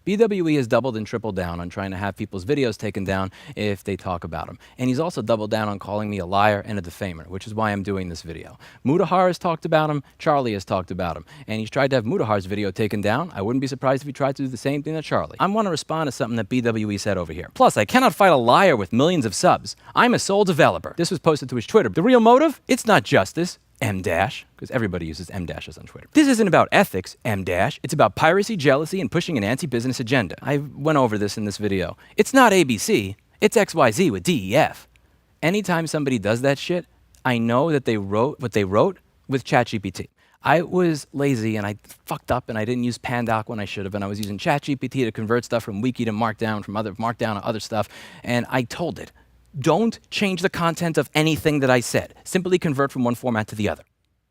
BWE has doubled and tripled down on trying to have people's videos taken down if they talk about them. And he's also doubled down on calling me a liar and a defamer, which is why I'm doing this video. Mutahar has talked about him, Charlie has talked about him, and he's tried to have Mutahar's video taken down. I wouldn't be surprised if he tried to do the same thing to Charlie. I want to respond to something that BWE said over here. Plus, I cannot fight a liar with millions of subs. I'm a sole developer. This was posted to his Twitter. The real motive? It's not justice. M dash, because everybody uses M dashes on Twitter. This isn't about ethics, M dash. It's about piracy, jealousy, and pushing an anti-business agenda. I went over this in this video. It's not ABC, it's XYZ with DEF. Anytime somebody does that shit, I know that they wrote what they wrote with ChatGPT. I was lazy and I fucked up and I didn't use Pandoc when I should have, and I was using ChatGPT to convert stuff from Wiki to Markdown, from Markdown to other stuff, and I told it, don't change the content of anything that I said. Simply convert from one format to the other.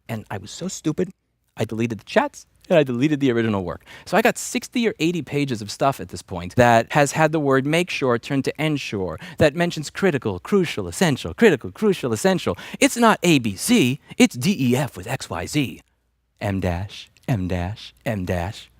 And I was so stupid, I deleted the chats and I deleted the original work. So I got 60 or 80 pages of stuff at this point that has had the word make sure turned to ensure, that mentions critical, crucial, essential, critical, crucial, essential. It's not ABC, it's DEF with XYZ. M dash, M dash, M dash.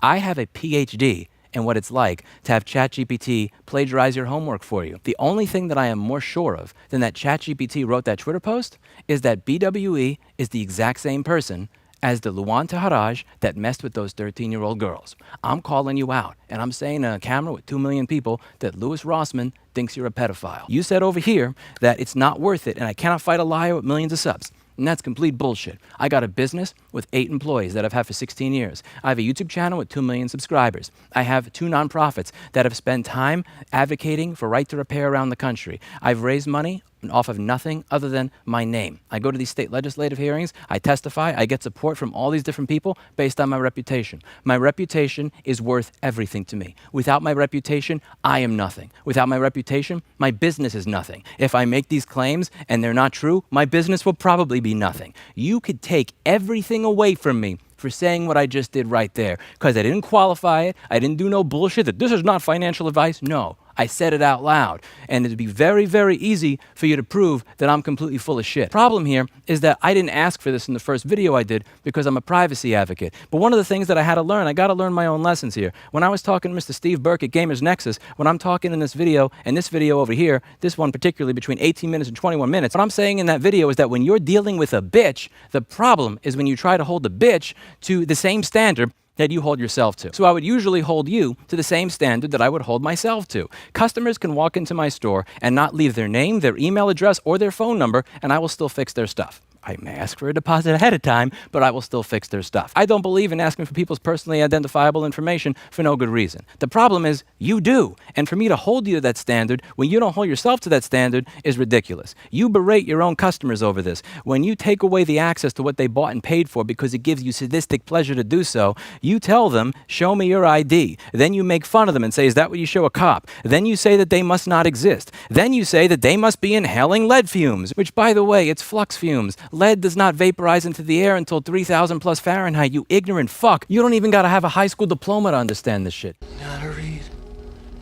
I have a PhD and what it's like to have ChatGPT plagiarize your homework for you. The only thing that I am more sure of than that ChatGPT wrote that Twitter post is that BWE is the exact same person as the Luan Tahiraj that messed with those 13-year-old girls. I'm calling you out, and I'm saying on a camera with 2 million people that Louis Rossman thinks you're a pedophile. You said over here that it's not worth it, and I cannot fight a liar with millions of subs. And that's complete bullshit. I got a business with 8 employees that I've had for 16 years. I have a YouTube channel with 2 million subscribers. I have 2 nonprofits that have spent time advocating for right to repair around the country. I've raised money off of nothing other than my name. I go to these state legislative hearings, I testify, I get support from all these different people based on my reputation. My reputation is worth everything to me. Without my reputation, I am nothing. Without my reputation, my business is nothing. If I make these claims and they're not true, my business will probably be nothing. You could take everything away from me for saying what I just did right there, because I didn't qualify it, I didn't do no bullshit that this is not financial advice. No, I said it out loud. And it'd be very, very easy for you to prove that I'm completely full of shit. Problem here is that I didn't ask for this in the first video I did because I'm a privacy advocate. But one of the things that I had to learn, I got to learn my own lessons here. When I was talking to Mr. Steve Burke at Gamers Nexus, when I'm talking in this video and this video over here, this one particularly between 18 minutes and 21 minutes, what I'm saying in that video is that when you're dealing with a bitch, the problem is when you try to hold the bitch to the same standard that you hold yourself to. So I would usually hold you to the same standard that I would hold myself to. Customers can walk into my store and not leave their name, their email address, or their phone number, and I will still fix their stuff. I may ask for a deposit ahead of time, but I will still fix their stuff. I don't believe in asking for people's personally identifiable information for no good reason. The problem is, you do. And for me to hold you to that standard, when you don't hold yourself to that standard, is ridiculous. You berate your own customers over this. When you take away the access to what they bought and paid for because it gives you sadistic pleasure to do so, you tell them, show me your ID. Then you make fun of them and say, is that what you show a cop? Then you say that they must not exist. Then you say that they must be inhaling lead fumes, which, by the way, it's flux fumes. Lead does not vaporize into the air until 3,000 plus Fahrenheit, you ignorant fuck. You don't even gotta have a high school diploma to understand this shit. You know how to read,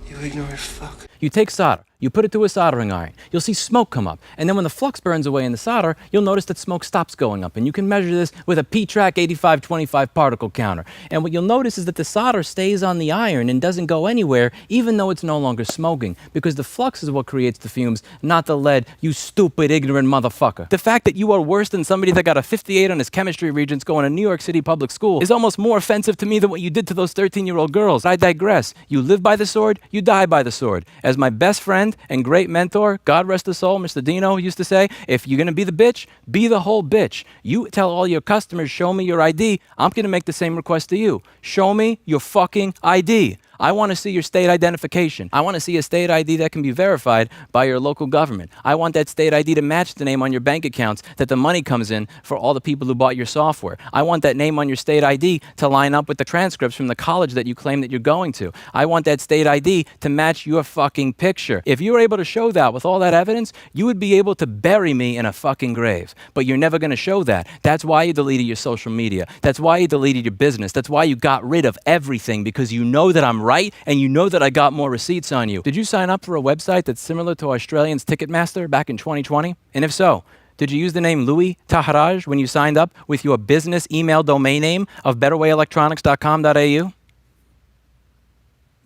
you ignorant fuck. You take solder, you put it to a soldering iron, you'll see smoke come up, and then when the flux burns away in the solder, you'll notice that smoke stops going up, and you can measure this with a P-Track 8525 particle counter. And what you'll notice is that the solder stays on the iron and doesn't go anywhere, even though it's no longer smoking, because the flux is what creates the fumes, not the lead, you stupid, ignorant motherfucker. The fact that you are worse than somebody that got a 58 on his chemistry regents going to New York City public school is almost more offensive to me than what you did to those 13-year-old girls. I digress. You live by the sword, you die by the sword. As my best friend and great mentor, God rest his soul, Mr. Dino used to say, if you're going to be the bitch, be the whole bitch. You tell all your customers, show me your ID. I'm going to make the same request to you. Show me your fucking ID. I want to see your state identification. I want to see a state ID that can be verified by your local government. I want that state ID to match the name on your bank accounts that the money comes in for all the people who bought your software. I want that name on your state ID to line up with the transcripts from the college that you claim that you're going to. I want that state ID to match your fucking picture. If you were able to show that with all that evidence, you would be able to bury me in a fucking grave. But you're never going to show that. That's why you deleted your social media. That's why you deleted your business. That's why you got rid of everything, because you know that I'm right, and you know that I got more receipts on you. Did you sign up for a website that's similar to Australians' Ticketmaster back in 2020? And if so, did you use the name Luan Tahiraj when you signed up with your business email domain name of betterwayelectronics.com.au?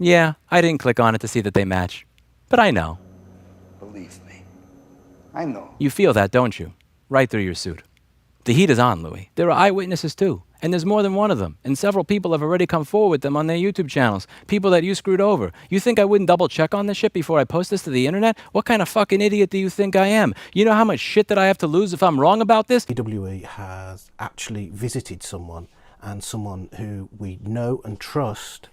Yeah, I didn't click on it to see that they match. But I know. Believe me. I know. You feel that, don't you? Right through your suit. The heat is on, Louis. There are eyewitnesses too. And there's more than one of them. And several people have already come forward with them on their YouTube channels. People that you screwed over. You think I wouldn't double check on this shit before I post this to the internet? What kind of fucking idiot do you think I am? You know how much shit that I have to lose if I'm wrong about this? AWE has actually visited someone, and someone who we know and trust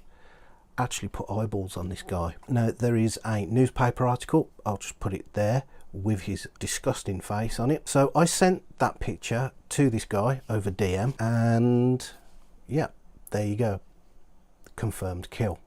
actually put eyeballs on this guy. Now, there is a newspaper article, I'll just put it there, with his disgusting face on it. So I sent that picture to this guy over DM, and yeah, there you go. Confirmed kill.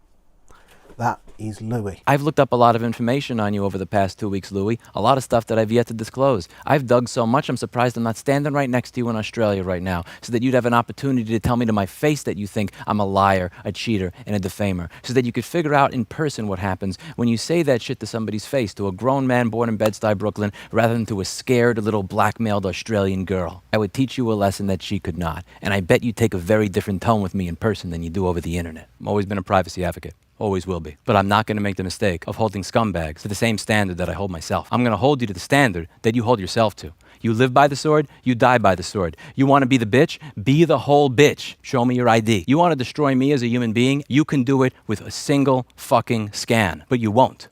That is Louis. I've looked up a lot of information on you over the past 2 weeks, Louis. A lot of stuff that I've yet to disclose. I've dug so much, I'm surprised I'm not standing right next to you in Australia right now, so that you'd have an opportunity to tell me to my face that you think I'm a liar, a cheater, and a defamer, so that you could figure out in person what happens when you say that shit to somebody's face, to a grown man born in Bed-Stuy, Brooklyn, rather than to a scared little blackmailed Australian girl. I would teach you a lesson that she could not, and I bet you take a very different tone with me in person than you do over the internet. I've always been a privacy advocate. Always will be. But I'm not going to make the mistake of holding scumbags to the same standard that I hold myself. I'm going to hold you to the standard that you hold yourself to. You live by the sword, you die by the sword. You want to be the bitch? Be the whole bitch. Show me your ID. You want to destroy me as a human being? You can do it with a single fucking scan. But you won't.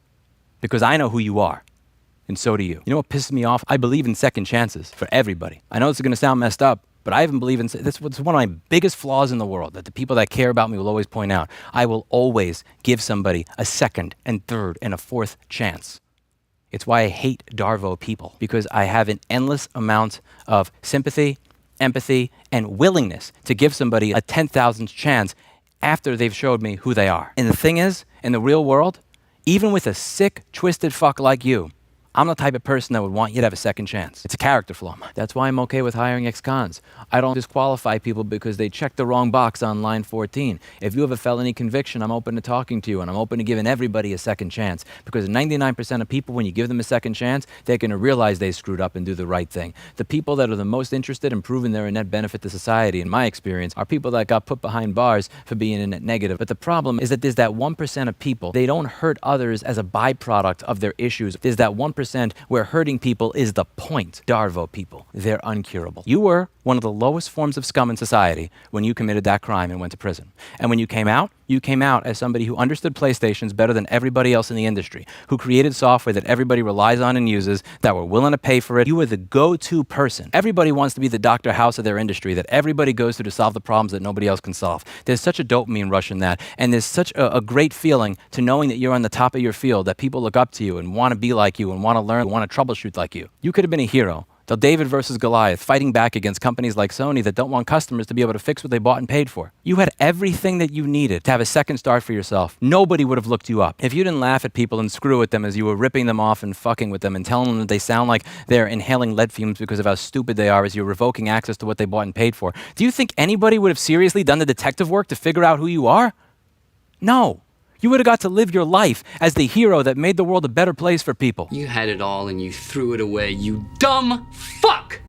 Because I know who you are. And so do you. You know what pisses me off? I believe in second chances for everybody. I know this is going to sound messed up, but I even believe in, this is one of my biggest flaws in the world, that the people that care about me will always point out. I will always give somebody a second and third and a fourth chance. It's why I hate Darvo people, because I have an endless amount of sympathy, empathy, and willingness to give somebody a 10,000th chance after they've showed me who they are. And the thing is, in the real world, even with a sick, twisted fuck like you, I'm the type of person that would want you to have a second chance. It's a character flaw. That's why I'm okay with hiring ex-cons. I don't disqualify people because they checked the wrong box on line 14. If you have a felony conviction, I'm open to talking to you, and I'm open to giving everybody a second chance, because 99% of people, when you give them a second chance, they're going to realize they screwed up and do the right thing. The people that are the most interested in proving they're a net benefit to society, in my experience, are people that got put behind bars for being a net negative. But the problem is that there's that 1% of people, they don't hurt others as a byproduct of their issues. There's that 1% where hurting people is the point. Darvo people, they're uncurable. You were one of the lowest forms of scum in society when you committed that crime and went to prison. And when you came out as somebody who understood PlayStations better than everybody else in the industry, who created software that everybody relies on and uses, that were willing to pay for it. You were the go-to person. Everybody wants to be the Dr. House of their industry, that everybody goes to solve the problems that nobody else can solve. There's such a dopamine rush in that, and there's such a great feeling to knowing that you're on the top of your field, that people look up to you and want to be like you and want to learn, want to troubleshoot like you. You could have been a hero. The David versus Goliath, fighting back against companies like Sony that don't want customers to be able to fix what they bought and paid for. You had everything that you needed to have a second start for yourself. Nobody would have looked you up. If you didn't laugh at people and screw with them as you were ripping them off and fucking with them and telling them that they sound like they're inhaling lead fumes because of how stupid they are as you're revoking access to what they bought and paid for, do you think anybody would have seriously done the detective work to figure out who you are? No. You would have got to live your life as the hero that made the world a better place for people. You had it all and you threw it away, you dumb fuck!